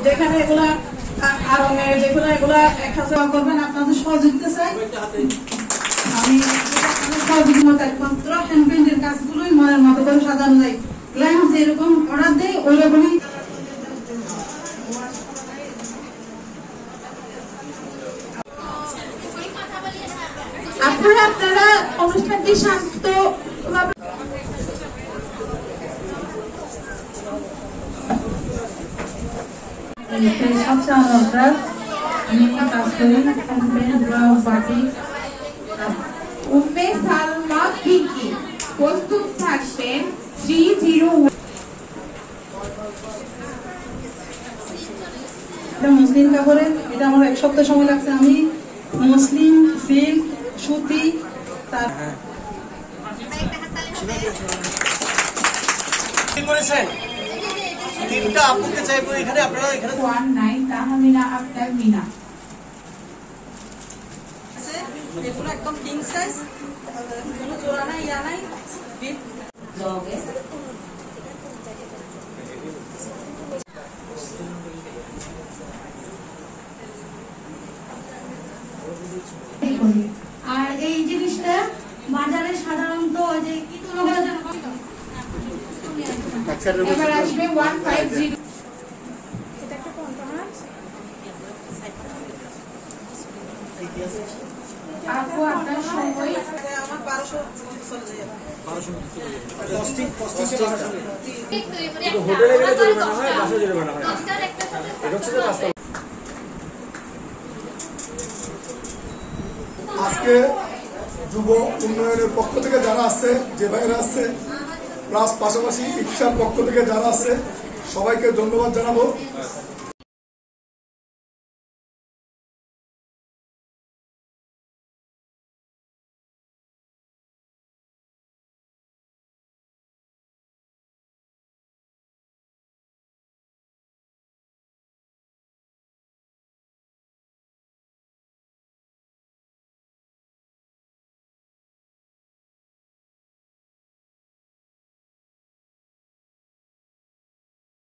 যেখানে এগুলা আরঙের যেগুলো এগুলা একসাথে করবেন আপনাদের সহযোগিতা চাই। আমি সহযোগিতা একমাত্র হ্যান্ড পেইন্টের কাজগুলোই মনের মতো করে সাজানো যায়। ক্লায়েন্ট যেরকম অর্ডার দেয় ওই রকমই। আপনারা অনুষ্ঠানটি শান্ত আমি কাজ করি উম্মে সালমা পিঙ্কি প্রস্তুত থাকবেন 301। মুসলিম কাপড়ের এটা আমার 1 সপ্তাহ সময় লাগছে। আমি মুসলিম সিল্ক সুতি তার করেছেন তিনটা আপুকে চাইবো এখানে আপনারা এখানে 19 তাহমিনা আক্তার মিনা। এগুলো একদম কিং সাইজ, কোনো জোড়া নাই ইয়া নাই বিট লগে আর এই জিনিসটা বাজারে সাধারণত যে কি তুলনা এবার আসবে 150। আপু আপনার সময় আমার 1200 চলে যায়। হোটেলে গেলে জরিমানা হয়, বাসায় জরিমানা হয়। এটা হচ্ছে বাস্তব। আজকে যুব উন্নয়নের পক্ষ থেকে যারা আছে, যে ভাইরা আছে, প্লাস পাশাপাশি ইফসার পক্ষ থেকে যারা আছে, সবাইকে ধন্যবাদ জানাবো।